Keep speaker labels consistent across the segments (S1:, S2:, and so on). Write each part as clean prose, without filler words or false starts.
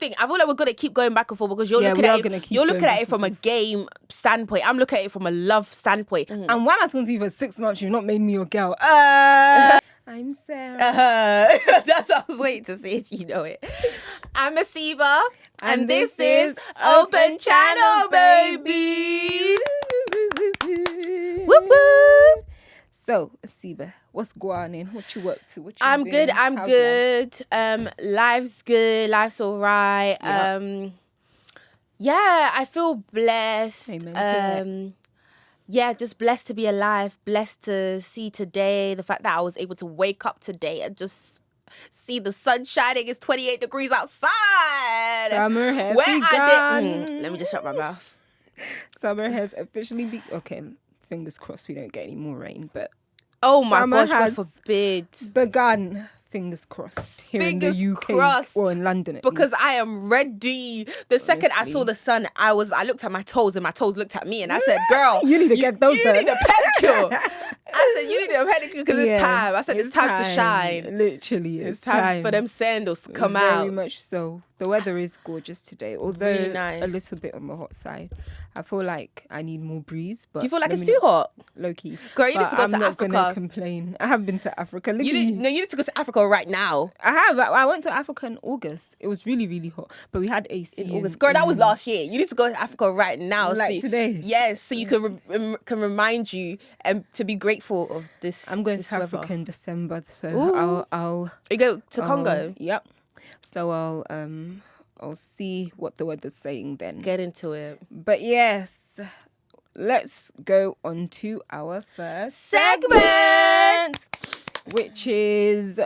S1: thing. I feel like we're gonna keep going back and forth because you're looking at it from a game standpoint. I'm looking at it from a love standpoint.
S2: Mm-hmm. And why am I talking to you for 6 months? You've not made me your girl. I'm Sarah.
S1: That's what I was waiting to see if you know it. I'm Asiba, and this is Open Channel, baby. Whoop whoop.
S2: So, Asiba, what's going on? What you up to?
S1: I'm good. How's good. Life's good. Life's all right. Yeah, I feel blessed.
S2: Amen.
S1: Yeah, just blessed to be alive, blessed to see today. The fact that I was able to wake up today and just see the sun shining. It's 28 degrees outside.
S2: Summer has begun.
S1: Let me just shut my mouth.
S2: Summer has officially begun. Okay, fingers crossed we don't get any more rain, but
S1: oh my gosh, God forbid.
S2: Begun. Fingers crossed here in the UK or in London
S1: because I am ready. The second I saw the sun, I looked at my toes and my toes looked at me and I said, girl,
S2: you need to get those done.
S1: You need a pedicure. I said, you need a pedicure because it's time. I said, it's time to shine.
S2: Literally,
S1: it's time for them sandals to come out.
S2: Very much so. The weather is gorgeous today, although
S1: really nice.
S2: A little bit on the hot side. I feel like I need more breeze. But
S1: do you feel like it's too hot?
S2: Low key.
S1: Girl, you need to go to Africa.
S2: I'm not gonna complain. I have been to Africa.
S1: You need to go to Africa right now.
S2: I have. I went to Africa in August. It was really, really hot, but we had AC
S1: in August. Girl, that was last year. You need to go to Africa right now.
S2: Like today.
S1: Yes, so you can remind you to be grateful of this.
S2: I'm going to Africa in December, so I'll.
S1: You go to Congo.
S2: Yep. So I'll see what the weather's saying then.
S1: Get into it.
S2: But yes, let's go on to our first
S1: segment,
S2: which is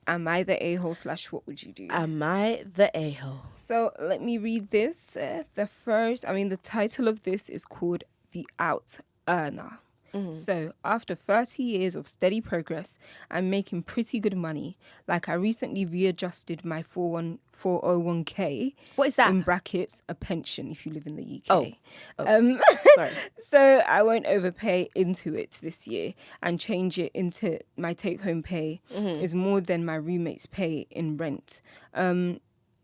S2: Am I the A-hole / what would you do?
S1: Am I the A-hole?
S2: So let me read this. The title of this is called The Out Earner. Mm-hmm. So, after 30 years of steady progress, I'm making pretty good money. Like, I recently readjusted my 401k.
S1: What is that?
S2: In brackets, a pension if you live in the UK.
S1: Oh. Sorry.
S2: So, I won't overpay into it this year and change it into my take-home pay is more than my roommates pay in rent.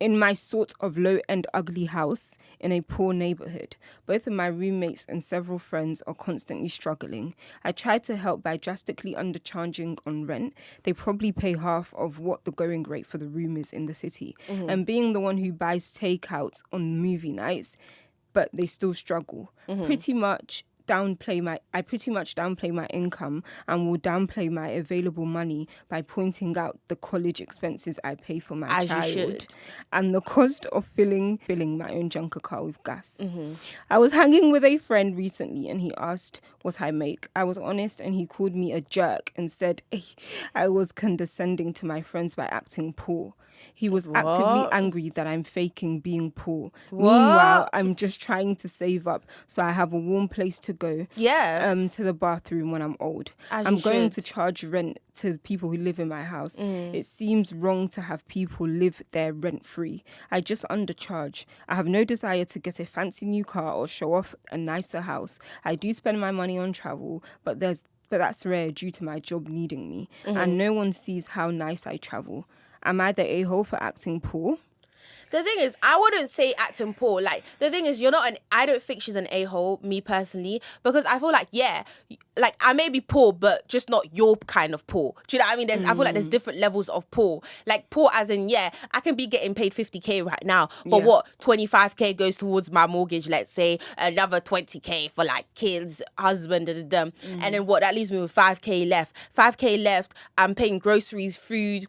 S2: In my sort of low-end ugly house in a poor neighborhood, both of my roommates and several friends are constantly struggling. I try to help by drastically undercharging on rent. They probably pay half of what the going rate for the room is in the city. And being the one who buys takeouts on movie nights, but they still struggle. I pretty much downplay my income and will downplay my available money by pointing out the college expenses I pay for my child and the cost of filling my own junker car with gas. I was hanging with a friend recently and he asked what I make. I was honest and he called me a jerk and said I was condescending to my friends by acting poor. He was actively angry that I'm faking being poor. Meanwhile, I'm just trying to save up so I have a warm place to go.
S1: Yes.
S2: To the bathroom when I'm old. I'm going to charge rent to people who live in my house. It seems wrong to have people live there rent free. I just undercharge. I have no desire to get a fancy new car or show off a nicer house. I do spend my money on travel, but that's rare due to my job needing me. And no one sees how nice I travel. Am I the a-hole for acting poor?
S1: The thing is, I wouldn't say acting poor. Like, the thing is, I don't think she's an a-hole, me personally, because I feel like, I may be poor, but just not your kind of poor. Do you know what I mean? I feel like there's different levels of poor. Like, poor as in, I can be getting paid 50k right now, but 25k goes towards my mortgage, let's say, another 20k for, like, kids, husband, and then that leaves me with 5k left. 5k left, I'm paying groceries, food,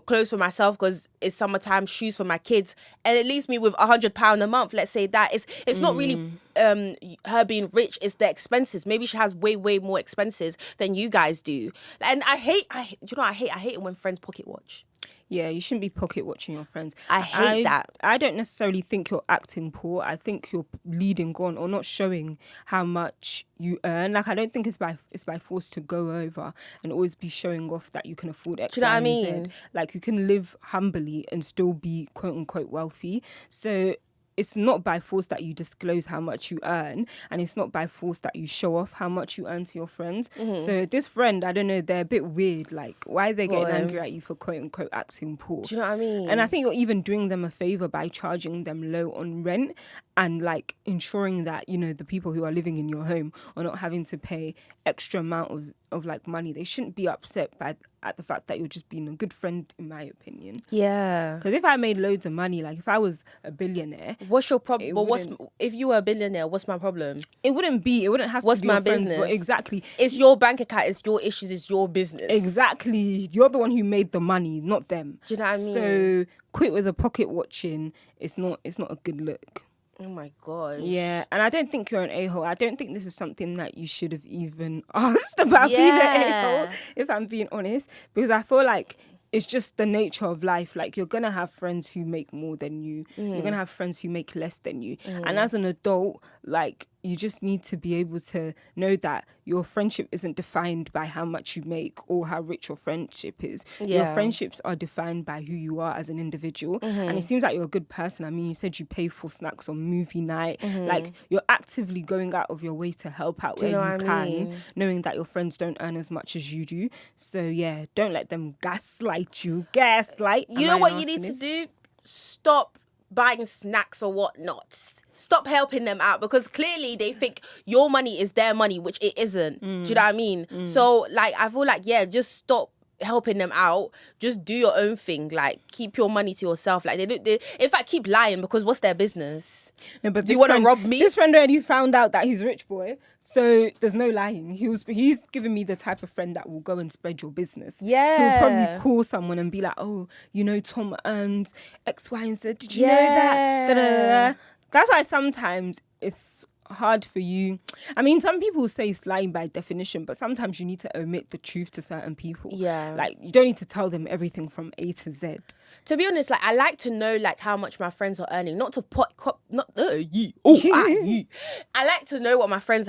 S1: clothes for myself because it's summertime, shoes for my kids, and it leaves me with £100 a month. Let's say that it's not really her being rich, it's the expenses. Maybe she has way more expenses than you guys do. And I hate it when friends pocket watch.
S2: Yeah, you shouldn't be pocket watching your friends.
S1: I hate that.
S2: I don't necessarily think you're acting poor. I think you're leading on or not showing how much you earn. Like, I don't think it's by force to go over and always be showing off that you can afford X,
S1: do you know
S2: Y,
S1: what I mean?
S2: And Z. Like, you can live humbly and still be quote unquote wealthy. So it's not by force that you disclose how much you earn, and it's not by force that you show off how much you earn to your friends. So this friend, I don't know, they're a bit weird. Like, why are they getting angry at you for quote unquote acting poor?
S1: Do you know what I mean?
S2: And I think you're even doing them a favor by charging them low on rent and like ensuring that, you know, the people who are living in your home are not having to pay extra amount of like money. They shouldn't be upset at the fact that you're just being a good friend, in my opinion.
S1: Yeah.
S2: Because if I made loads of money, like if I was a billionaire,
S1: what's your problem? But if you were a billionaire? What's my problem?
S2: It wouldn't have
S1: what's
S2: to be
S1: my
S2: your friends,
S1: business?
S2: but exactly,
S1: it's your bank account. It's your issues. It's your business.
S2: Exactly, you're the one who made the money, not them.
S1: Do you know what I mean?
S2: So quit with the pocket watching. It's not a good look.
S1: Oh my god.
S2: Yeah, and I don't think you're an a-hole. I don't think this is something that you should have even asked about being an a-hole, if I'm being honest, because I feel like it's just the nature of life. Like, you're gonna have friends who make more than you. You're gonna have friends who make less than you. And as an adult, like, you just need to be able to know that your friendship isn't defined by how much you make or how rich your friendship is.
S1: Yeah.
S2: Your friendships are defined by who you are as an individual. And it seems like you're a good person. I mean, you said you pay for snacks on movie night. Like, you're actively going out of your way to help out where you can, knowing that your friends don't earn as much as you do. So yeah, don't let them gaslight you.
S1: You know what you need to do? Stop buying snacks or whatnot. Stop helping them out, because clearly they think your money is their money, which it isn't. Do you know what I mean? So, like, I feel like, yeah, just stop helping them out. Just do your own thing. Like, keep your money to yourself. Like, they in fact, keep lying, because what's their business?
S2: No, but
S1: do you want to rob me?
S2: This friend already found out that he's a rich boy, so there's no lying. He's giving me the type of friend that will go and spread your business.
S1: Yeah.
S2: He'll probably call someone and be like, oh, you know, Tom earns X, Y, and Z. Did you know that? Da, da, da, da. That's why sometimes it's hard for you. I mean, some people say it's lying by definition, but sometimes you need to omit the truth to certain people.
S1: Yeah.
S2: Like, you don't need to tell them everything from A to Z.
S1: To be honest, like, I like to know, like, how much my friends are earning. Not to I like to know how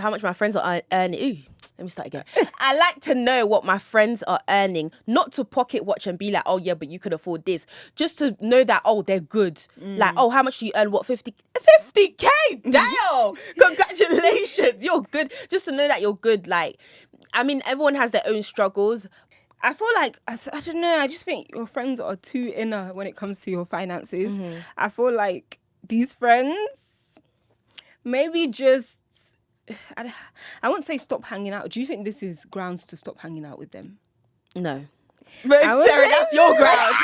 S1: much my friends are earning. Ooh, let me start again. I like to know what my friends are earning, not to pocket watch and be like, oh yeah, but you could afford this. Just to know that, oh, they're good. Like, oh, how much do you earn? What, 50K? Damn! Congratulations, you're good. Just to know that you're good. Like, I mean, everyone has their own struggles.
S2: I feel like, I don't know, I just think your friends are too inner when it comes to your finances. I feel like these friends, maybe just, I won't say stop hanging out. Do you think this is grounds to stop hanging out with them?
S1: No. But Sarah, that's your ground.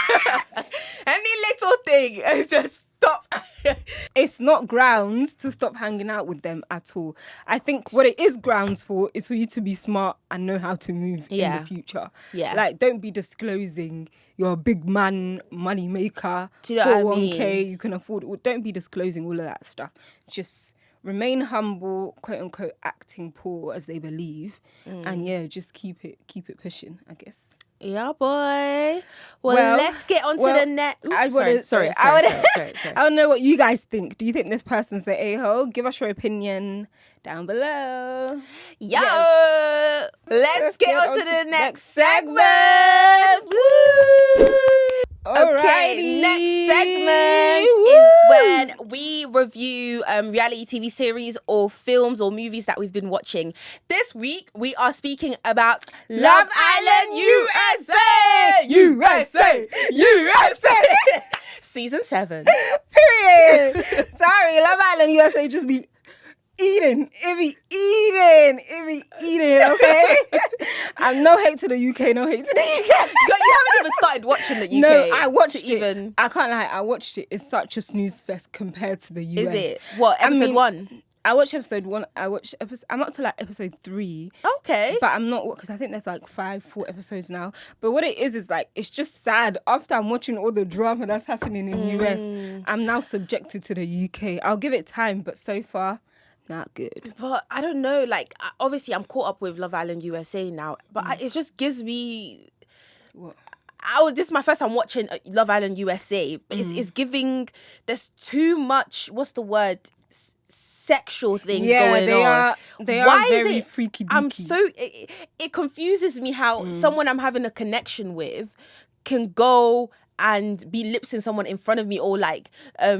S1: Any little thing, just stop.
S2: It's not grounds to stop hanging out with them at all. I think what it is grounds for is for you to be smart and know how to move in the future. Yeah. Like, don't be disclosing you're a big man, money maker, 401k, you can afford it. Don't be disclosing all of that stuff. Just remain humble, quote unquote, acting poor as they believe. And yeah, just keep it pushing, I guess.
S1: Yeah, boy. Well, let's get on to the next. Sorry.
S2: I want to know what you guys think. Do you think this person's the a-hole? Give us your opinion down below.
S1: Yo, yes. Let's get on to the next segment. Woo! Okay, next segment is when we review reality TV series or films or movies that we've been watching. This week, we are speaking about Love Island USA! USA! Season 7.
S2: Period. Sorry, Love Island USA just be eating, okay? And no hate to the UK, no hate to the UK.
S1: You haven't even started watching the UK.
S2: No, I watched it. I can't lie, I watched it. It's such a snooze fest compared to the US.
S1: Is it? What, episode 1?
S2: I watched episode 1. I'm up to like episode 3.
S1: Okay.
S2: But I'm not, because I think there's like 4 episodes now. But what it is like, it's just sad. After I'm watching all the drama that's happening in US, I'm now subjected to the UK. I'll give it time, but so far, not good.
S1: But I don't know, like, obviously I'm caught up with Love Island USA now, but it just gives me...
S2: What?
S1: This is my first time watching Love Island USA. It's giving... There's too much... What's the word? Sexual things going on.
S2: They are very freaky deaky.
S1: It confuses me how someone I'm having a connection with can go and be lipsing someone in front of me, or like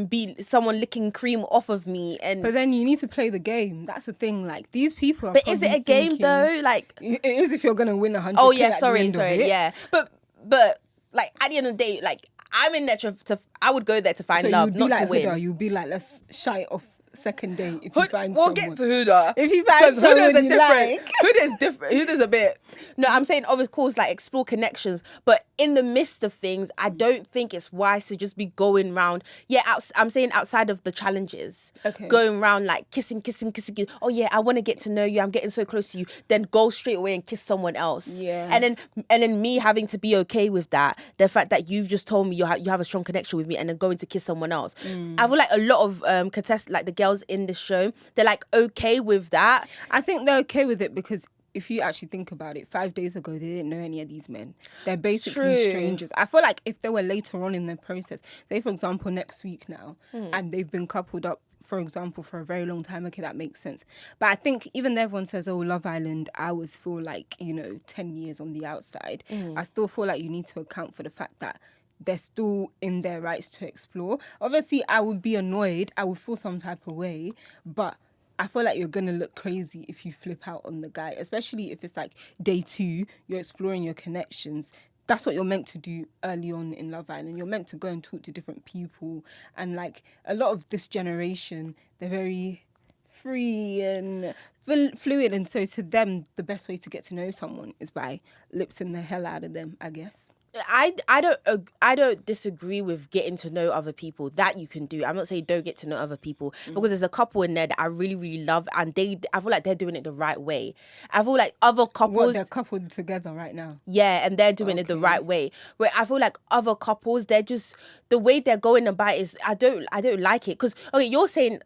S1: be someone licking cream off of me. And
S2: But then you need to play the game. That's the thing. Like, these people are
S1: but is it a game
S2: thinking,
S1: though? Like,
S2: it is if you're gonna win 100.
S1: oh yeah, sorry, yeah. But like at the end of the day, like I'm in there to I would go there to find
S2: So
S1: love,
S2: you'd be
S1: not
S2: like
S1: to win.
S2: Huda, you'd be like, let's shy it off second date if you find
S1: We'll
S2: someone.
S1: get to Huda.
S2: If you find someone you like.
S1: Huda's different. Huda's a bit. No, I'm saying of course like explore connections, but in the midst of things, I don't think it's wise to just be going round. Yeah, I'm saying outside of the challenges, going round like kissing. Oh yeah, I want to get to know you. I'm getting so close to you. Then go straight away and kiss someone else.
S2: Yeah.
S1: And then me having to be okay with that. The fact that you've just told me you have a strong connection with me, and then going to kiss someone else. I feel like a lot of like the girls in this show, they're like okay with that.
S2: I think they're okay with it because if you actually think about it, 5 days ago, they didn't know any of these men. They're basically strangers. I feel like if they were later on in the process, say, for example, next week now, and they've been coupled up, for example, for a very long time, okay, that makes sense. But I think even though everyone says, oh, Love Island, I always feel like, 10 years on the outside, I still feel like you need to account for the fact that they're still in their rights to explore. Obviously, I would be annoyed. I would feel some type of way, but I feel like you're going to look crazy if you flip out on the guy, especially if it's like day 2, you're exploring your connections. That's what you're meant to do early on in Love Island. You're meant to go and talk to different people. And like a lot of this generation, they're very free and fluid. And so to them, the best way to get to know someone is by lipsing the hell out of them, I guess.
S1: I don't disagree with getting to know other people. That you can do. I'm not saying don't get to know other people, because there's a couple in there that I really, really love, and I feel like they're doing it the right way. I feel like other couples,
S2: they're coupled together right now.
S1: Yeah, and they're doing it the right way. Where I feel like other couples, they're just, the way they're going about is I don't like it. Because you're saying,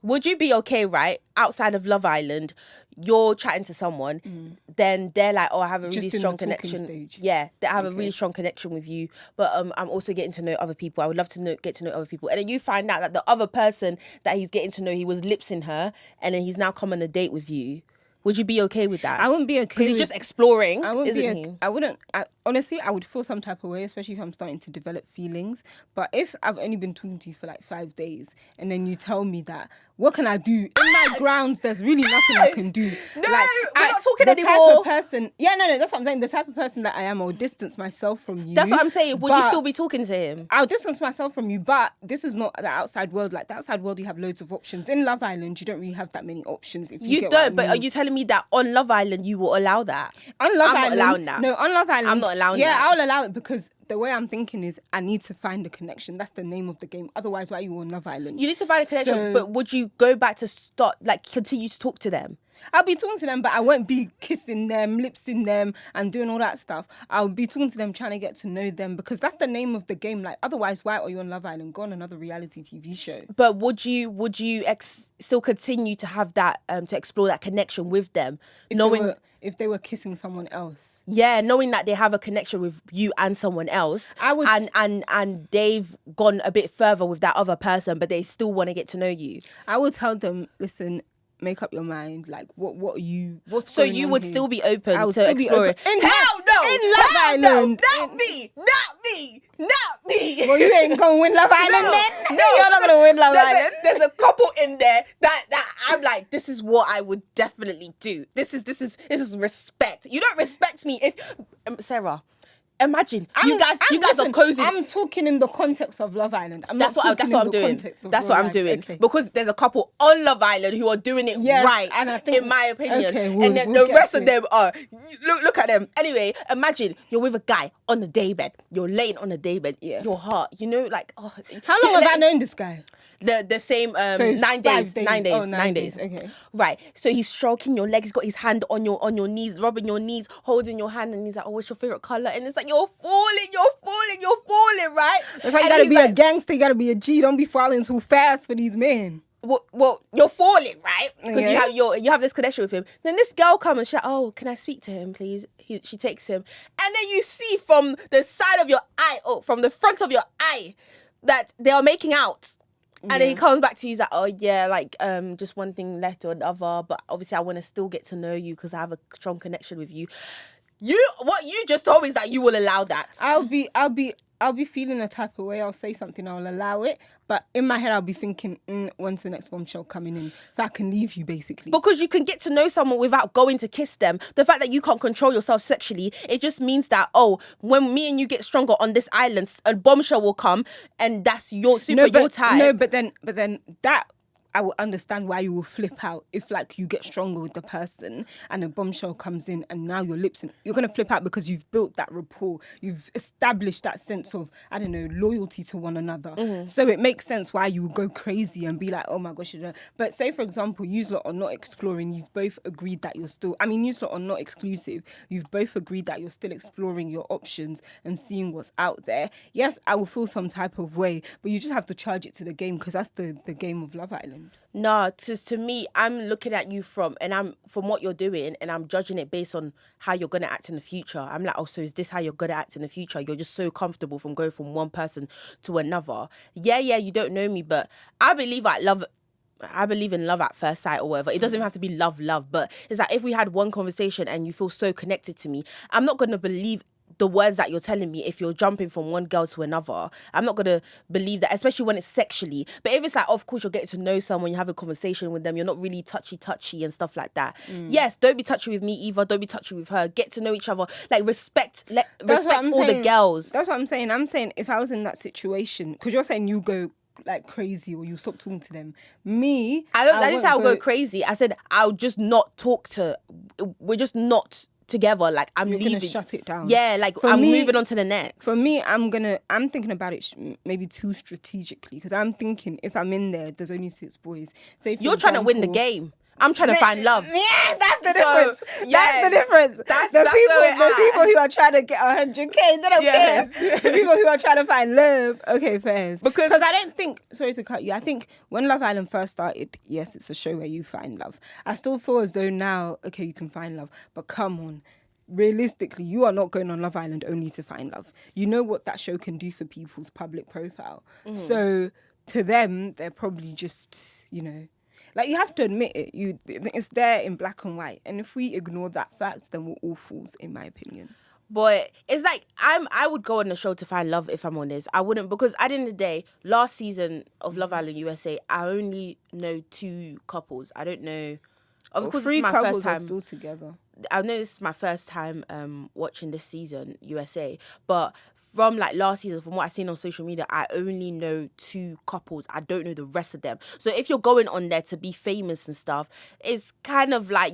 S1: would you be okay, right, outside of Love Island, you're chatting to someone, then they're like, oh, I have a really strong connection.
S2: Stage.
S1: Yeah, they have a really strong connection with you, but I'm also getting to know other people. I would love to get to know other people. And then you find out that the other person that he's getting to know, he was lipsing her, and then he's now come on a date with you. Would you be okay with that?
S2: I wouldn't be okay.
S1: Because he's just exploring, isn't he?
S2: I wouldn't. Honestly, I would feel some type of way, especially if I'm starting to develop feelings. But if I've only been talking to you for like 5 days, and then you tell me that, what can I do? In my grounds, there's really nothing I can do.
S1: No, we're not talking anymore.
S2: That's what I'm saying. The type of person that I am, I'll distance myself from you.
S1: That's what I'm saying. Would you still be talking to him?
S2: I'll distance myself from you, but this is not the outside world. Like, the outside world, you have loads of options. In Love Island, you don't really have that many options. If you get
S1: don't,
S2: what I
S1: but
S2: mean.
S1: are you telling me that on Love Island you will allow that?
S2: On Love Island,
S1: I'm not allowing that.
S2: No, on Love Island,
S1: I'm not allowing that.
S2: Yeah, I'll allow it because the way I'm thinking is I need to find a connection. That's the name of the game. Otherwise, why are you on Love Island?
S1: You need to find a connection, but would you go back to continue to talk to them?
S2: I'll be talking to them, but I won't be kissing them, lipsing them, and doing all that stuff. I'll be talking to them, trying to get to know them, because that's the name of the game. Like, otherwise, why are you on Love Island? Go on another reality TV show.
S1: But would you still continue to have that to explore that connection with them,
S2: if they were kissing someone else?
S1: Yeah, knowing that they have a connection with you and someone else,
S2: I would,
S1: and they've gone a bit further with that other person, but they still want to get to know you.
S2: I would tell them, listen, make up your mind. Like, what's
S1: so
S2: going
S1: you
S2: on
S1: would
S2: here?
S1: still be open to
S2: still
S1: exploring?
S2: Hell
S1: no!
S2: In Love Island.
S1: No, not me!
S2: Well, you ain't gonna win Love Island then?
S1: No,
S2: you're not gonna win Love Island.
S1: There's a couple in there that I'm like, this is what I would definitely do. This is respect. You don't respect me if Sarah. Imagine you guys are cozy.
S2: I'm talking in the context of Love Island.
S1: That's what I'm doing. That's what I'm doing. Because there's a couple on Love Island who are doing it right,
S2: and I think,
S1: in my opinion.
S2: Okay,
S1: and then the rest of them are, look at them. Anyway, imagine you're with a guy on the daybed. You're laying on the daybed.
S2: Yeah.
S1: Your heart, like, oh.
S2: How long have I known this guy?
S1: The same 9 days. 9 days.
S2: Oh,
S1: 9 days.
S2: Okay.
S1: Right. So he's stroking your leg. He's got his hand on your knees, rubbing your knees, holding your hand, and he's like, oh, what's your favorite color? And it's like, you're falling, right?
S2: That's why you gotta be a gangster. You gotta be a G. Don't be falling too fast for these men.
S1: Well, you're falling, right? Because you have this connection with him. Then this girl comes and she's like, oh, can I speak to him, please? She takes him, and then you see from the side of your eye, from the front of your eye, that they are making out. And then he comes back to you, he's like, oh yeah, like just one thing left or another, but obviously I want to still get to know you because I have a strong connection with you. What you just told me is that you will allow that.
S2: I'll be I'll be feeling a type of way. I'll say something, I'll allow it. But in my head, I'll be thinking, when's the next bombshell coming in? So I can leave you, basically.
S1: Because you can get to know someone without going to kiss them. The fact that you can't control yourself sexually, it just means that, when me and you get stronger on this island, a bombshell will come, and that's your your type.
S2: No, but then that... I will understand why you will flip out if, like, you get stronger with the person and a bombshell comes in and now your lips, and you're going to flip out because you've built that rapport. You've established that sense of, I don't know, loyalty to one another. Mm-hmm. So it makes sense why you will go crazy and be like, oh my gosh. But say, for example, you lot are not exploring. You've both agreed that you're still, you lot are not exclusive. You've both agreed that you're still exploring your options and seeing what's out there. Yes, I will feel some type of way, but you just have to charge it to the game, because that's the game of Love Island.
S1: No, to me, I'm looking at you from what you're doing, and I'm judging it based on how you're gonna act in the future. I'm like, so is this how you're gonna act in the future? You're just so comfortable from going from one person to another. Yeah, you don't know me, but I believe in love at first sight or whatever. It doesn't even have to be love, but it's like if we had one conversation and you feel so connected to me, I'm not gonna believe the words that you're telling me if you're jumping from one girl to another. I'm not gonna believe that, especially when it's sexually. But if it's like, of course, you're getting to know someone, you have a conversation with them, you're not really touchy and stuff like that. Yes, don't be touchy with me either. Don't be touchy with her. Get to know each other. Like, respect all the girls.
S2: That's what I'm saying. I'm saying if I was in that situation, because you're saying you go like crazy or you stop talking to them. I
S1: didn't say I'll go crazy. I said I'll just not talk to. We're just not together. Like, I'm
S2: You're
S1: leaving.
S2: Gonna shut it down.
S1: Yeah, like I'm moving on to the next.
S2: For me, I'm thinking about it maybe too strategically, because I'm thinking if I'm in there, there's only 6 boys. Say
S1: you're trying to win the game. I'm trying to find love.
S2: Yes, that's the difference. That's the difference. The people who are trying to get 100K, they don't care. The people who are trying to find love, okay, fairs. Because I don't think, sorry to cut you, I think when Love Island first started, yes, it's a show where you find love. I still feel as though now, okay, you can find love, but come on. Realistically, you are not going on Love Island only to find love. You know what that show can do for people's public profile. So to them, they're probably just, like, you have to admit it. It's there in black and white. And if we ignore that fact, then we're all fools, in my opinion.
S1: But it's like, I would go on the show to find love, if I'm honest. I wouldn't, because at the end of the day, last season of Love Island USA, I only know 2 couples. I don't know. Of course,
S2: 3
S1: it's my
S2: couples
S1: first time.
S2: are still together.
S1: I know this is my first time watching this season, USA. But from like last season, from what I've seen on social media, I only know 2 couples. I don't know the rest of them. So if you're going on there to be famous and stuff, it's kind of like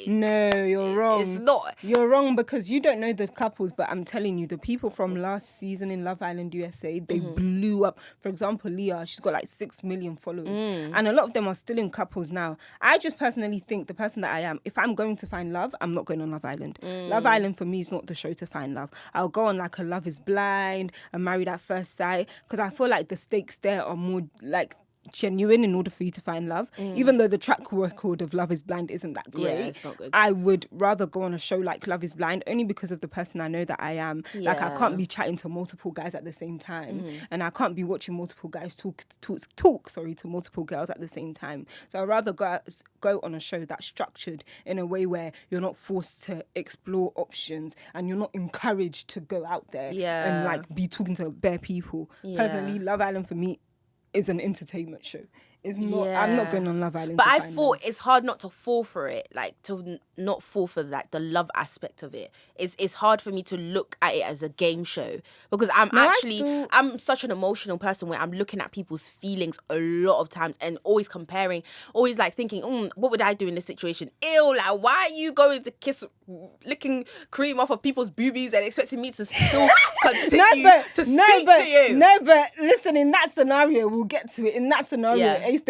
S2: No, you're wrong.
S1: It's not.
S2: You're wrong, because you don't know the couples, but I'm telling you, the people from last season in Love Island USA, they blew up. For example, Leah, she's got like 6 million followers. And a lot of them are still in couples now. I just personally think the person that I am, if I'm going to find love, I'm not going on Love Island. Love Island for me is not the show to find love. I'll go on like a Love is Blind, a Married at First Sight, because I feel like the stakes there are more like genuine in order for you to find love. Even though the track record of Love is Blind isn't that great,
S1: it's not good.
S2: I would rather go on a show like Love is Blind, only because of the person I know that I am. Like, I can't be chatting to multiple guys at the same time, and I can't be watching multiple guys talk to multiple girls at the same time. So I'd rather go on a show that's structured in a way where you're not forced to explore options and you're not encouraged to go out there and like be talking to bare people. Personally, Love Island for me is an entertainment show. It's not. I'm not going on Love Island.
S1: But I thought it's hard not to fall for it, like to not fall for like the love aspect of it. It's hard for me to look at it as a game show, because I'm such an emotional person where I'm looking at people's feelings a lot of times and always comparing, always like thinking, what would I do in this situation? Ew, like, why are you going to licking cream off of people's boobies and expecting me to still continue to speak to you?
S2: No, but listen, in that scenario, we'll get to it. In that scenario, Ace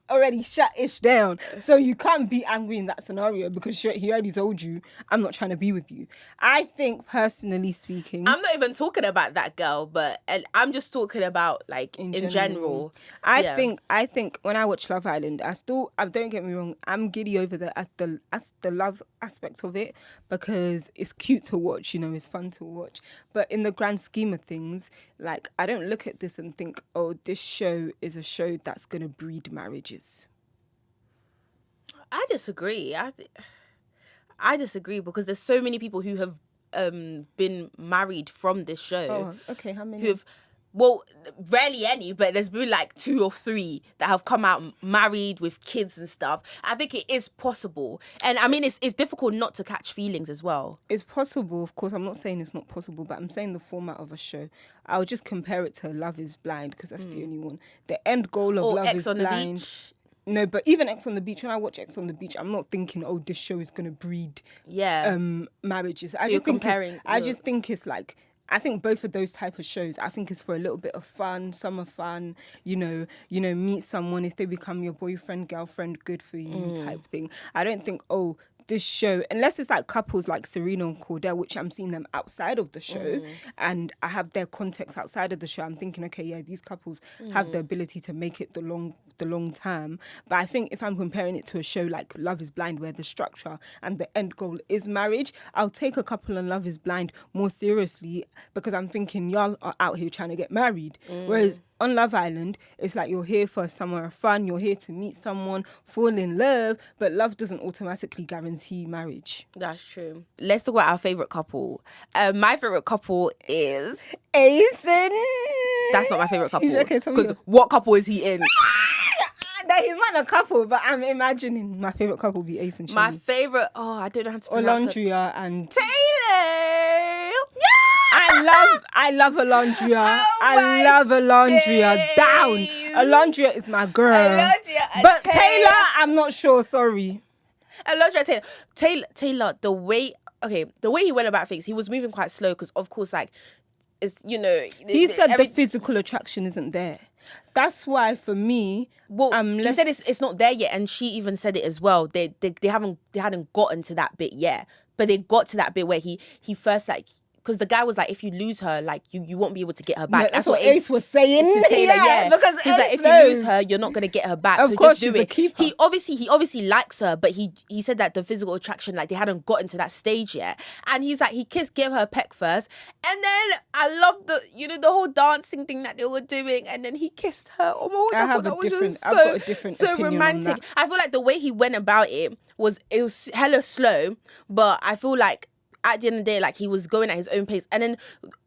S2: already shut Ish down. So you can't be angry in that scenario, because he already told you, I'm not trying to be with you. I think, personally speaking,
S1: I'm not even talking about that girl, but I'm just talking about like in general.
S2: I think when I watch Love Island, don't get me wrong, I'm giddy over the love aspect of it, because it's cute to watch, it's fun to watch. But in the grand scheme of things, like, I don't look at this and think, oh, this show is a show that's going to breed marriages.
S1: I disagree. I disagree, because there's so many people who have been married from this show.
S2: Oh, okay. How many?
S1: Who've, well, rarely any, but there's been like 2 or 3 that have come out married with kids and stuff. I think it is possible. And I mean, it's difficult not to catch feelings as well.
S2: It's possible, of course. I'm not saying it's not possible, but I'm saying the format of a show. I'll just compare it to Love is Blind because that's the only one. The end goal of Love
S1: X
S2: is
S1: on the
S2: Blind.
S1: Beach.
S2: No, but even X on the Beach, when I watch X on the Beach, I'm not thinking, oh, this show is going to breed marriages.
S1: So you're comparing.
S2: I just think it's like, I think both of those type of shows, I think it's for a little bit of fun, summer fun, you know, meet someone, if they become your boyfriend, girlfriend, good for you type thing. I don't think, oh, this show, unless it's like couples like Serena and Cordell, which I'm seeing them outside of the show and I have their context outside of the show, I'm thinking, okay, yeah, these couples have the ability to make it the long term. But I think if I'm comparing it to a show like Love is Blind, where the structure and the end goal is marriage, I'll take a couple on Love is Blind more seriously because I'm thinking y'all are out here trying to get married. Whereas on Love Island, it's like you're here for summer fun, you're here to meet someone, fall in love, but love doesn't automatically guarantee marriage.
S1: That's true. Let's talk about our favourite couple. My favourite couple is...
S2: Aisen.
S1: That's not my favourite couple.
S2: Okay, tell me
S1: Because what couple is he in?
S2: No, he's not a couple, but I'm imagining my favourite couple would be Ace and Shelly.
S1: My favourite... Oh, I don't know how to pronounce it.
S2: Olandria and...
S1: Taylor!
S2: I love Olandria.
S1: Oh
S2: I love Olandria.
S1: days.
S2: Down. Olandria is my girl.
S1: Olandria and
S2: but
S1: Taylor.
S2: I'm not sure. Sorry.
S1: Olandria Taylor, the way he went about things, he was moving quite slow because, of course, like, it's, you know...
S2: He said the physical attraction isn't there. That's why, for me,
S1: he said it's not there yet, and she even said it as well. They hadn't gotten to that bit yet, but they got to that bit where he first, like, because the guy was like, if you lose her, like, you won't be able to get her back.
S2: No, that's what Ace was saying.
S1: To Taylor, yeah.
S2: Because
S1: he's
S2: Ace
S1: like, if you
S2: knows.
S1: lose her, you're not gonna get her back.
S2: Of
S1: so
S2: course,
S1: just do
S2: she's a
S1: it.
S2: keeper.
S1: He obviously likes her, but he said that the physical attraction, like, they hadn't gotten to that stage yet. And he's like, gave her a peck first, and then I love the whole dancing thing that they were doing, and then he kissed her. Oh my God, I thought that was just
S2: I've got a different
S1: so
S2: opinion
S1: romantic.
S2: on that.
S1: I feel like the way he went about it was hella slow, but I feel like at the end of the day, like, he was going at his own pace. And then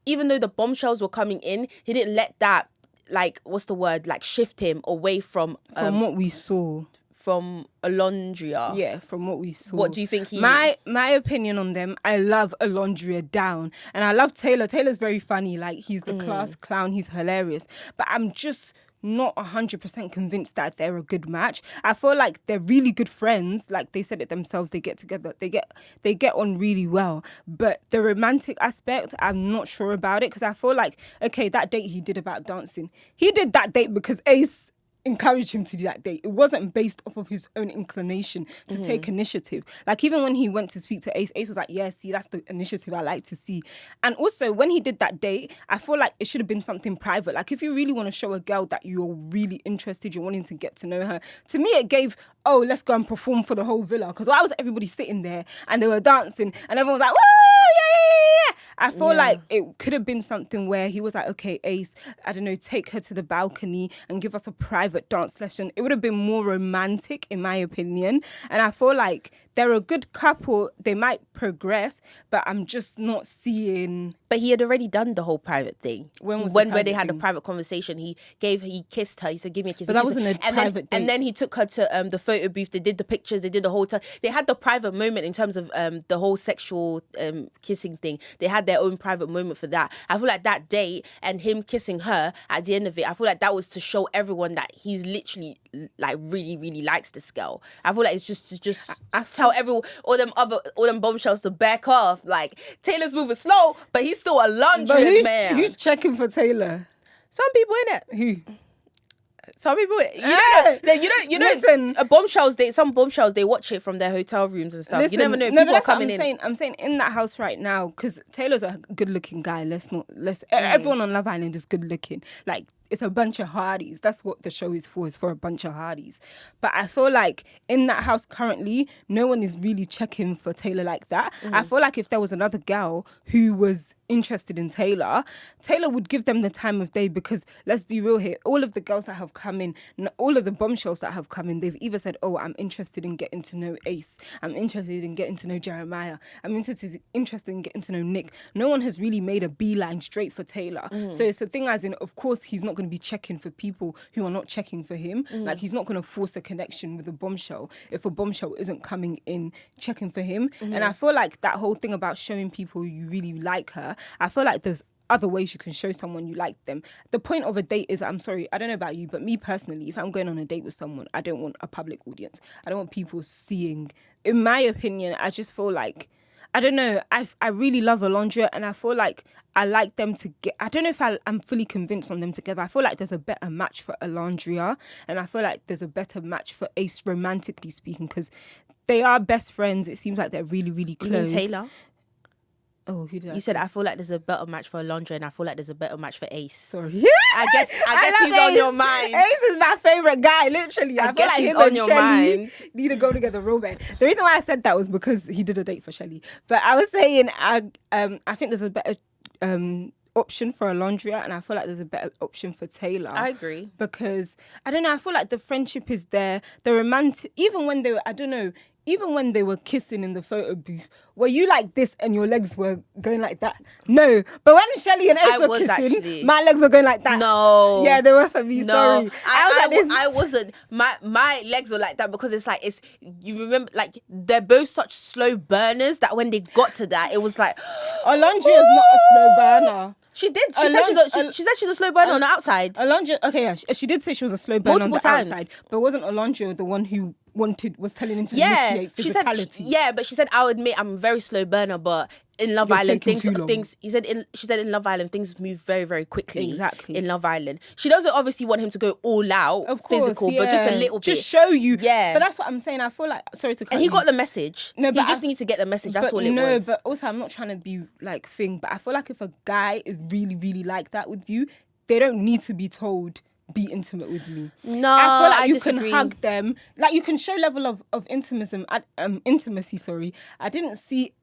S1: even though the bombshells were coming in, he didn't let that, like, what's the word, like, shift him away from
S2: what we saw.
S1: From Olandria.
S2: Yeah, from what we saw.
S1: What do you think he...
S2: My opinion on them, I love Olandria down. And I love Taylor. Taylor's very funny. Like, he's the class clown. He's hilarious. But I'm just not 100% convinced that they're a good match. I feel like they're really good friends. Like, they said it themselves, they get together, they get on really well. But the romantic aspect, I'm not sure about it, because I feel like, okay, that date he did about dancing, he did that date because Ace encouraged him to do that date. It wasn't based off of his own inclination to take initiative. Like, even when he went to speak to Ace, Ace was like, yeah, see, that's the initiative I like to see. And also, when he did that date, I feel like it should have been something private. Like, if you really want to show a girl that you're really interested, you're wanting to get to know her, to me, it gave, oh, let's go and perform for the whole villa. Because why was everybody sitting there and they were dancing and everyone was like, woo, yeah. I feel like it could have been something where he was like, okay, Ace, I don't know, take her to the balcony and give us a private dance lesson. It would have been more romantic, in my opinion. And I feel like they're a good couple. They might progress, but I'm just not seeing...
S1: But he had already done the whole private thing. When they had a private conversation, he kissed her. He said, give me a kiss.
S2: But that wasn't a private date.
S1: And then he took her to the photo booth. They did the pictures. They did the whole time. They had the private moment in terms of the whole sexual kissing thing. They had their own private moment for that. I feel like that date and him kissing her at the end of it, I feel like that was to show everyone that he's literally, like, really, really likes this girl. I feel like it's just to tell everyone, all them bombshells to back off. Like, Taylor's moving slow, but he's still a Londrian man.
S2: Who's checking for Taylor?
S1: Some people in it.
S2: Who?
S1: Some people, you know.
S2: Listen,
S1: some bombshells, they watch it from their hotel rooms and stuff.
S2: Listen,
S1: you never know. People are coming in.
S2: I'm saying in that house right now, because Taylor's a good-looking guy. Everyone on Love Island is good-looking. Like, it's a bunch of hardies. That's what the show is for a bunch of hardies. But I feel like in that house currently, no one is really checking for Taylor like that. I feel like if there was another girl who was interested in Taylor would give them the time of day, because let's be real here, all of the girls that have come in, all of the bombshells that have come in, they've either said, oh, I'm interested in getting to know Ace, I'm interested in getting to know Jeremiah, I'm interested in getting to know Nick. No one has really made a beeline straight for Taylor. So it's the thing as in, of course, he's not going to be checking for people who are not checking for him. Like, he's not going to force a connection with a bombshell if a bombshell isn't coming in checking for him. And I feel like that whole thing about showing people you really like her, I feel like there's other ways you can show someone you like them. The point of a date is, I'm sorry, I don't know about you, but me personally, if I'm going on a date with someone, I don't want a public audience. I don't want people seeing. In my opinion, I just feel like, I don't know, I really love Alondra, and I feel like I like them to get, I don't know if I'm fully convinced on them together. I feel like there's a better match for Alondra, and I feel like there's a better match for Ace, romantically speaking, because they are best friends. It seems like they're really, really close.
S1: You mean Taylor?
S2: Oh, who did
S1: You said I feel like there's a better match for Alondra, and I feel like there's a better match for Ace.
S2: Sorry.
S1: I guess he's
S2: Ace.
S1: on your mind.
S2: Ace is my favorite guy, literally. I feel like
S1: he's
S2: him
S1: on
S2: and
S1: your
S2: Shelly
S1: mind.
S2: need to go together real bad. The reason why I said that was because he did a date for Shelly. But I was saying, I think there's a better option for Alondra, and I feel like there's a better option for Taylor.
S1: I agree.
S2: Because, I don't know, I feel like the friendship is there. The romantic, even when they were, I don't know, even when they were kissing in the photo booth, were you like this and your legs were going like that? No. But when Shelly and Ace were kissing,
S1: actually.
S2: my legs were going like that.
S1: No.
S2: Yeah, they were for me.
S1: No.
S2: Sorry.
S1: I wasn't. My legs were like that because it's like, you remember, like, they're both such slow burners that when they got to that, it was like,
S2: Alondra is not a slow burner.
S1: She did. She said she's a slow burner on the outside.
S2: Alondra, okay, yeah, she did say she was a slow burner
S1: Multiple
S2: on the
S1: times.
S2: outside, but wasn't Alondra the one who was telling him to initiate physicality?
S1: But she said, I'll admit I'm a very slow burner, but in Love Island, she said in Love Island, things move very, very quickly.
S2: Exactly.
S1: In Love Island. She doesn't obviously want him to go all out,
S2: of course,
S1: physical, but just a little bit.
S2: Just show you.
S1: Yeah.
S2: But that's what I'm saying. I feel like, sorry to cut
S1: and he
S2: you.
S1: got the message.
S2: No, but
S1: he just needs to get the message. That's all it was.
S2: No, but also I'm not trying to be like thing, but I feel like if a guy is really, really like that with you, they don't need to be told, be intimate with me.
S1: No,
S2: I feel like
S1: I
S2: you
S1: disagree.
S2: can hug them, like you can show level of intimacy. Sorry, I didn't see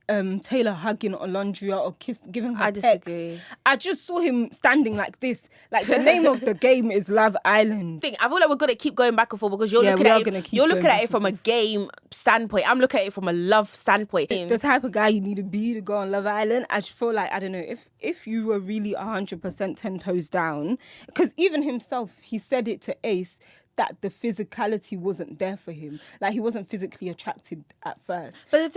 S2: Taylor hugging Alondra or giving her
S1: I disagree.
S2: pecs. I just saw him standing like this. Like, the name of the game is Love Island.
S1: I feel like we're gonna keep going back and forth because you're looking at it from a game standpoint. I'm looking at it from a love standpoint.
S2: The type of guy you need to be to go on Love Island. I just feel like, I don't know, if you were really 100% 10 toes down, because even himself, he said it to Ace, that the physicality wasn't there for him. Like, he wasn't physically attracted at first. But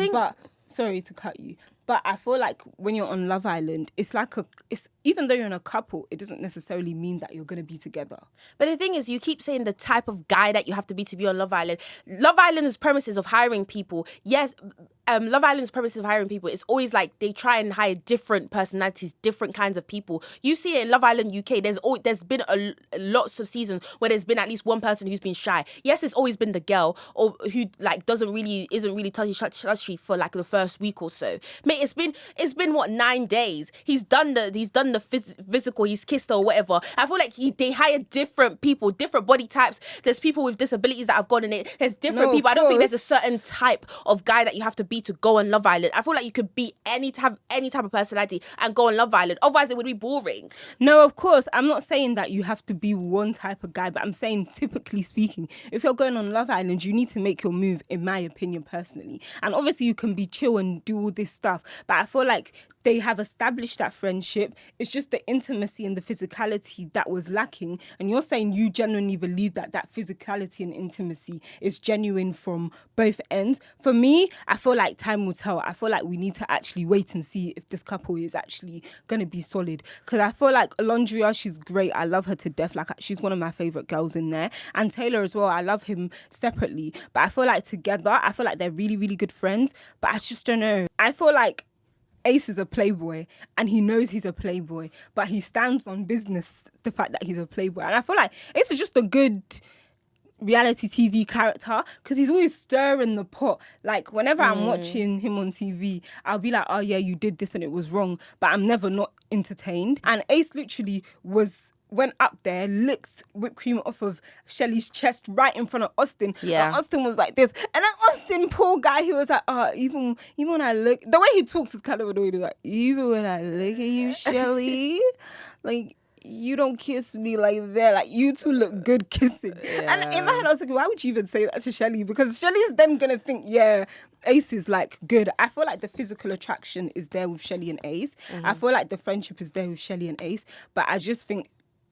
S2: sorry to cut you, but I feel like when you're on Love Island, it's even though you're in a couple, it doesn't necessarily mean that you're going to be together.
S1: But the thing is, you keep saying the type of guy that you have to be on Love Island. Love Island's premises of hiring people, yes, Love Island's premises of hiring people, it's always like they try and hire different personalities, different kinds of people. You see it in Love Island UK, there's been lots of seasons where there's been at least one person who's been shy. Yes, it's always been the girl or who like isn't really touchy for like the first week or so. Mate, it's been what, 9 days. He's done the physical, he's kissed her or whatever. I feel like they hire different people, different body types. There's people with disabilities that have gone in it. There's different people. I don't think there's a certain type of guy that you have to be to go on Love Island. I feel like you could be any type of personality and go on Love Island. Otherwise, it would be boring.
S2: No, of course. I'm not saying that you have to be one type of guy, but I'm saying, typically speaking, if you're going on Love Island, you need to make your move, in my opinion, personally. And obviously, you can be chill and do all this stuff, but I feel like they have established that friendship. It's just the intimacy and the physicality that was lacking. And you're saying you genuinely believe that physicality and intimacy is genuine from both ends. For me, I feel like time will tell. I feel like we need to actually wait and see if this couple is actually going to be solid. Because I feel like Alondra, she's great. I love her to death. Like, she's one of my favourite girls in there. And Taylor as well. I love him separately. But I feel like together, I feel like they're really, really good friends. But I just don't know. I feel like Ace is a playboy and he knows he's a playboy, but he stands on business, the fact that he's a playboy. And I feel like Ace is just a good reality TV character because he's always stirring the pot. Like, whenever I'm watching him on TV, I'll be like, oh yeah, you did this and it was wrong, but I'm never not entertained. And Ace literally was went up there, licked whipped cream off of Shelly's chest right in front of Austin.
S1: Yeah.
S2: And Austin was like this. And then Austin, poor guy, he was like, even when I look, the way he talks is kind of annoying. He's like, even when I look at you, Shelly, like, you don't kiss me like that. Like, you two look good kissing.
S1: Yeah.
S2: And in my head, I was like, why would you even say that to Shelly? Because Shelly's then going to think, yeah, Ace is like good. I feel like the physical attraction is there with Shelly and Ace. I feel like the friendship is there with Shelly and Ace. But I just think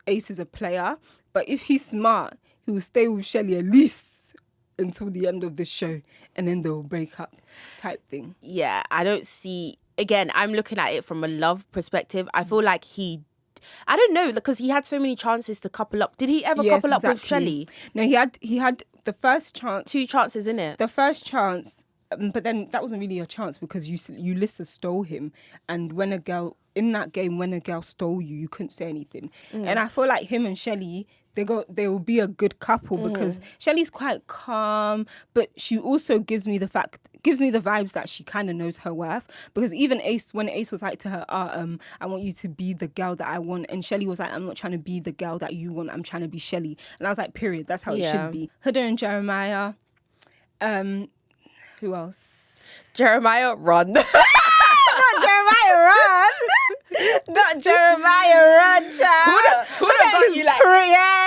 S2: Ace is a player. But if he's smart, he will stay with Shelly at least until the end of the show. And then they'll break up type thing.
S1: Yeah, I don't see... Again, I'm looking at it from a love perspective. I feel like I don't know, because he had so many chances to couple up. Did he ever couple up with Shelly?
S2: No, he had the first chance.
S1: 2 chances, innit?
S2: The first chance, but then that wasn't really a chance because Ulysses stole him. And when a girl stole you, you couldn't say anything. And I feel like him and Shelly, they will be a good couple because Shelly's quite calm, but she also gives me the vibes that she kind of knows her worth. Because even when Ace was like to her, I want you to be the girl that I want, and Shelly was like, I'm not trying to be the girl that you want, I'm trying to be Shelly. And I was like, period, that's how it should be. Huda and Jeremiah. Who else?
S1: Jeremiah, run.
S2: Not Jeremiah, run. Not Jeremiah, run, child.
S1: Who'd have got you like...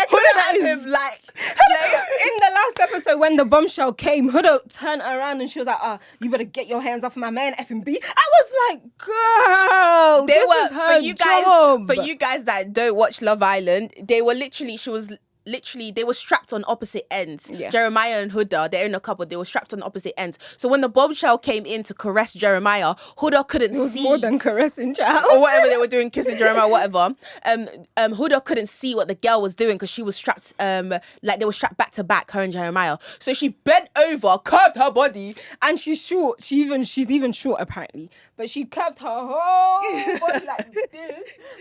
S1: Who'd have had him like...
S2: In the last episode, when the bombshell came, Huda turned around and she was like, you better get your hands off my man, FB. I was like, girl, this is her job.
S1: For you guys that don't watch Love Island, they were they were strapped on opposite ends.
S2: Yeah.
S1: Jeremiah and Huda, they're in a couple, they were strapped on opposite ends. So when the bombshell came in to caress Jeremiah, Huda couldn't see.
S2: It was more than caressing, child.
S1: Or whatever they were doing, kissing Jeremiah, whatever. Huda couldn't see what the girl was doing because she was strapped, like they were strapped back to back, her and Jeremiah. So she bent over, curved her body.
S2: And she's short. She's even short, apparently. But she curved her whole body like this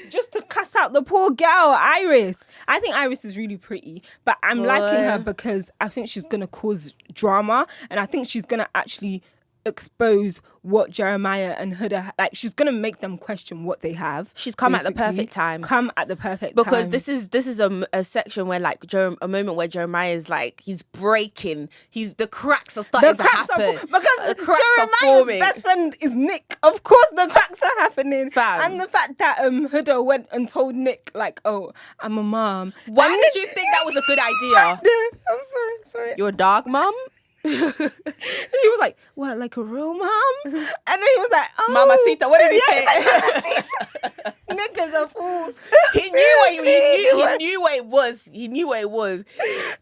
S2: just to cuss out the poor girl, Iris. I think Iris is really pretty, but I'm liking her because I think she's going to cause drama, and I think she's going to actually expose what Jeremiah and Huda, like, she's going to make them question what they have.
S1: She's come at the perfect time.
S2: Because
S1: this is a section where, like, a moment where Jeremiah is like, he's breaking. The cracks are starting to happen.
S2: Because Jeremiah's best friend is Nick. Of course the cracks are happening.
S1: Fam.
S2: And the fact that Huda went and told Nick, like, oh, I'm a mom.
S1: Why did you think that was a good idea?
S2: I'm sorry.
S1: You're a dog mom?
S2: He was like, what, like a real mom? And then he was like, oh,
S1: Mamacita. What did he say?
S2: Like, Nick is a fool.
S1: He knew what it was. He knew what it was.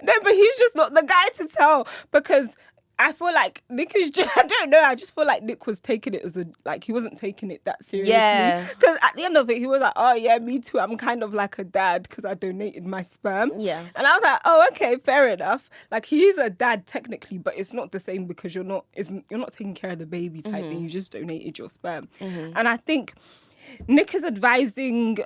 S2: No, but he's just not the guy to tell, because I feel like Nick is just, I don't know, I just feel like Nick was taking it as he wasn't taking it that seriously.
S1: Yeah.
S2: Because at the end of it, he was like, oh yeah, me too. I'm kind of like a dad because I donated my sperm.
S1: Yeah.
S2: And I was like, oh, okay, fair enough. Like, he is a dad technically, but it's not the same because you're not taking care of the baby type thing. You just donated your sperm. And I think Nick is advising,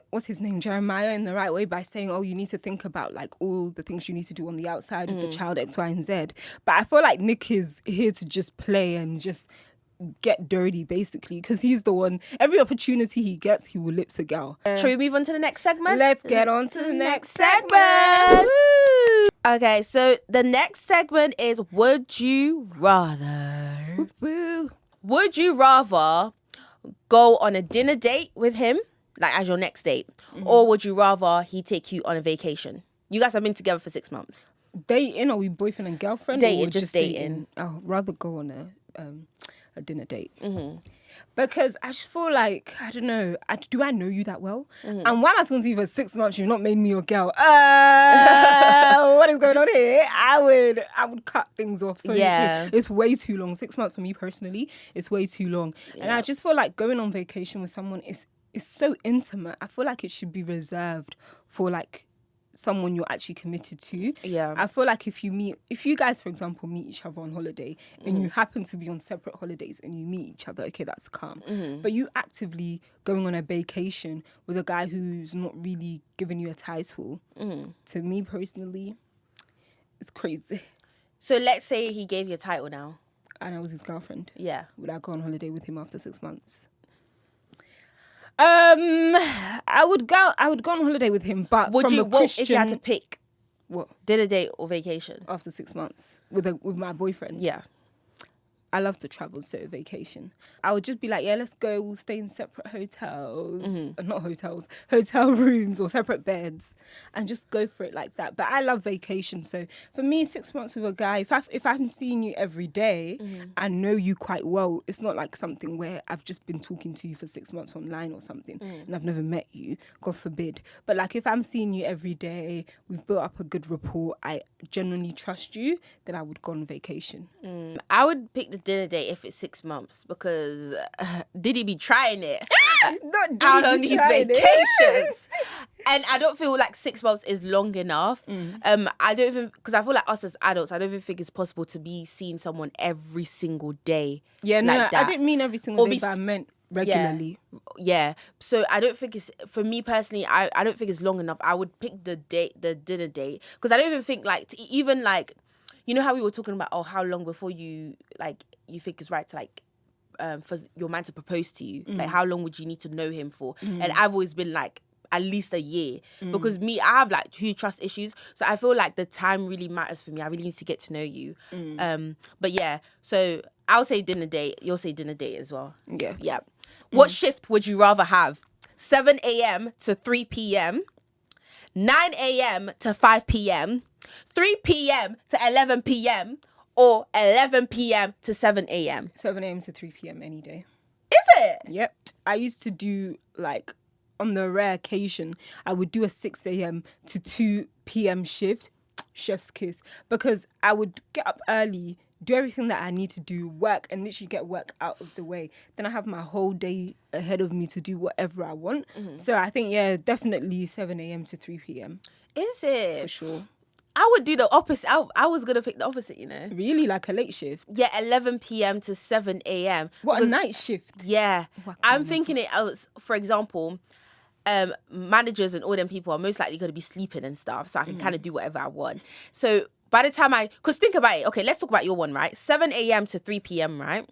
S2: Jeremiah, in the right way by saying, oh, you need to think about, like, all the things you need to do on the outside of the child, X, Y, and Z. But I feel like Nick is here to just play and just get dirty, basically, because he's the one, every opportunity he gets, he will lips a girl.
S1: Shall we move on to the next segment?
S2: Let's get on to the next segment.
S1: Woo! Okay, so the next segment is Would You Rather?
S2: Woo.
S1: Would you rather go on a dinner date with him, like as your next date, or would you rather he take you on a vacation? You guys have been together for 6 months.
S2: Dating? Are we boyfriend and girlfriend?
S1: Dating,
S2: or
S1: just dating.
S2: I'd rather go on a dinner date. Because I just feel like, I don't know, do I know you that well? And why am I talking to you for 6 months? You've not made me your girl. What is going on here? I would cut things off. So
S1: Yeah.
S2: it's way too long. 6 months for me personally, it's way too long. Yeah. And I just feel like going on vacation with someone is so intimate. I feel like it should be reserved for, like, someone you're actually committed to.
S1: Yeah.
S2: I feel like if you guys, for example, meet each other on holiday and you happen to be on separate holidays and you meet each other, okay, that's calm. But you actively going on a vacation with a guy who's not really giving you a title, to me personally, it's crazy.
S1: So let's say he gave you a title now.
S2: And I was his girlfriend.
S1: Yeah.
S2: Would I go on holiday with him after 6 months? I would go on holiday with him, but
S1: Would
S2: from
S1: you?
S2: a
S1: What
S2: Christian,
S1: if you had to pick
S2: what
S1: dinner date or vacation?
S2: after 6 months with my boyfriend?
S1: Yeah.
S2: I love to travel, so vacation. I would just be like, yeah, let's go. We'll stay in separate hotels, not hotels, hotel rooms or separate beds, and just go for it like that. But I love vacation, so for me, 6 months with a guy, if I'm seeing you every day, I know you quite well. It's not like something where I've just been talking to you for 6 months online or something, and I've never met you. God forbid. But like if I'm seeing you every day, we've built up a good rapport. I genuinely trust you. Then I would go on vacation.
S1: I would pick the dinner date if it's 6 months because Diddy be trying it
S2: Not
S1: out
S2: Diddy
S1: on these
S2: trying it.
S1: vacations. And I don't feel like 6 months is long enough. I don't even, because I feel like us as adults, I don't even think it's possible to be seeing someone every single day.
S2: Yeah, no,
S1: like that.
S2: I didn't mean every single
S1: Or
S2: day,
S1: be
S2: but I meant regularly.
S1: Yeah. So I don't think it's, for me personally, I don't think it's long enough. I would pick the dinner date, because I don't even think like, even like, you know how we were talking about, how long before you think it's right to like, for your man to propose to you, like how long would you need to know him for? And I've always been like, at least a year, because I have like huge trust issues, so I feel like the time really matters for me. I really need to get to know you. But yeah, so I'll say dinner date, you'll say dinner date as well.
S2: Yeah.
S1: What shift would you rather have? 7 a.m. to 3 p.m, 9 a.m. to 5 p.m, 3 p.m. to 11 p.m, or 11 p.m. to 7 a.m?
S2: 7 a.m. to 3 p.m. any day.
S1: Is it?
S2: Yep. I used to do like, on the rare occasion, I would do a 6 a.m. to 2 p.m. shift, chef's kiss, because I would get up early, do everything that I need to do, work, and literally get work out of the way. Then I have my whole day ahead of me to do whatever I want. So I think, yeah, definitely 7 a.m. to 3 p.m.
S1: Is it?
S2: for sure.
S1: I would do the opposite. I was going to pick the opposite, you know?
S2: Really, like a late shift?
S1: Yeah, 11 p.m. to 7 a.m.
S2: What, a night shift?
S1: Yeah.
S2: Oh,
S1: I'm thinking it as, for example, managers and all them people are most likely going to be sleeping and stuff, so I can kind of do whatever I want. So by the time because think about it, okay, let's talk about your one, right? 7 a.m. to 3 p.m, right?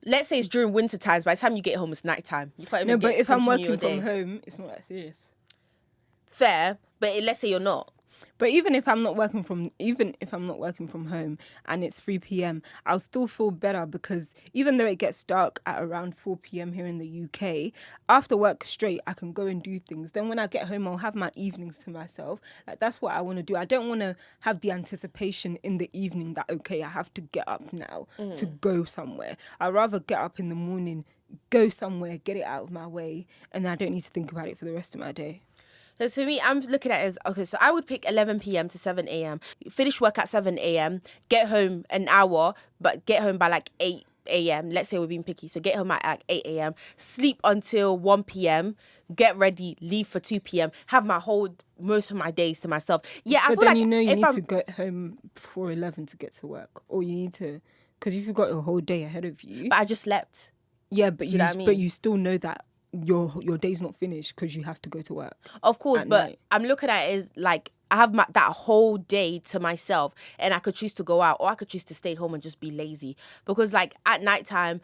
S1: Let's say it's during winter times. By the time you get home, it's nighttime. You can't even
S2: No, but if I'm
S1: continue
S2: working
S1: your
S2: from
S1: day.
S2: home, it's not that serious.
S1: Fair, but let's say you're not.
S2: But even if I'm not working from home and it's 3 p.m, I'll still feel better, because even though it gets dark at around 4 p.m. here in the UK, after work straight, I can go and do things. Then when I get home, I'll have my evenings to myself. Like, that's what I want to do. I don't want to have the anticipation in the evening that, okay, I have to get up now to go somewhere. I'd rather get up in the morning, go somewhere, get it out of my way, and I don't need to think about it for the rest of my day.
S1: Because for me, I'm looking at it as, okay, so I would pick 11 p.m. to 7 a.m, finish work at 7 a.m, get home an hour, but get home by like 8 a.m. Let's say we're being picky. So get home at like 8 a.m, sleep until 1 p.m, get ready, leave for 2 p.m, have most of my days to myself. Yeah, I
S2: But
S1: feel
S2: then
S1: like
S2: you know you
S1: if
S2: need to get home before 11 to get to work. Or you need to, because if you've got a whole day ahead of you.
S1: But I just slept.
S2: Yeah, but
S1: you know what I mean?
S2: but you still know that your day's not finished because you have to go to work.
S1: Of course,
S2: at
S1: but
S2: night.
S1: I'm looking at it as like, I have that whole day to myself, and I could choose to go out, or I could choose to stay home and just be lazy. Because like at nighttime,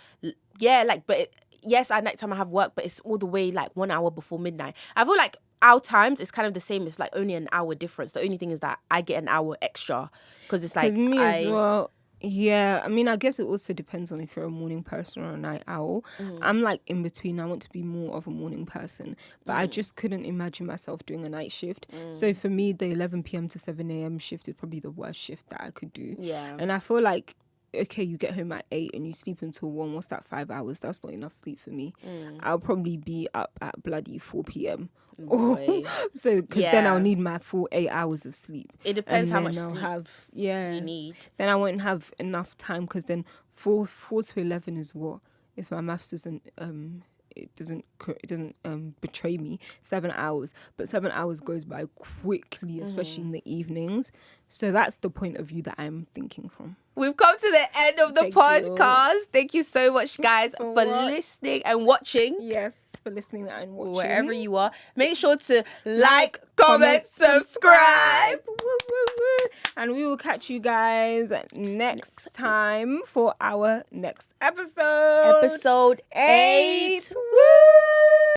S1: yes, at nighttime I have work, but it's all the way like 1 hour before midnight. I feel like our times is kind of the same. It's like only an hour difference. The only thing is that I get an hour extra, because it's like
S2: Because me as well. Yeah, I mean, I guess it also depends on if you're a morning person or a night owl. I'm like in between. I want to be more of a morning person, but I just couldn't imagine myself doing a night shift. So for me, the 11 p.m. to 7 a.m. shift is probably the worst shift that I could do.
S1: Yeah.
S2: And I feel like, okay, you get home at 8 and you sleep until 1. What's that, 5 hours? That's not enough sleep for me. I'll probably be up at bloody 4 p.m. So, because then I'll need my full 8 hours of sleep.
S1: It depends
S2: And
S1: how
S2: then
S1: much
S2: I'll
S1: sleep
S2: have,
S1: you need.
S2: Then I won't have enough time, because then 4 to 11 is what? If my maths doesn't betray me, 7 hours. But 7 hours goes by quickly, especially in the evenings. So that's the point of view that I'm thinking from.
S1: We've come to the end of the
S2: Thank you.
S1: podcast. Thank you so much, guys, for listening and watching.
S2: Yes, for listening and watching.
S1: Wherever you are. Make sure to like, comment, subscribe.
S2: And we will catch you guys next time for our next episode.
S1: Episode 8.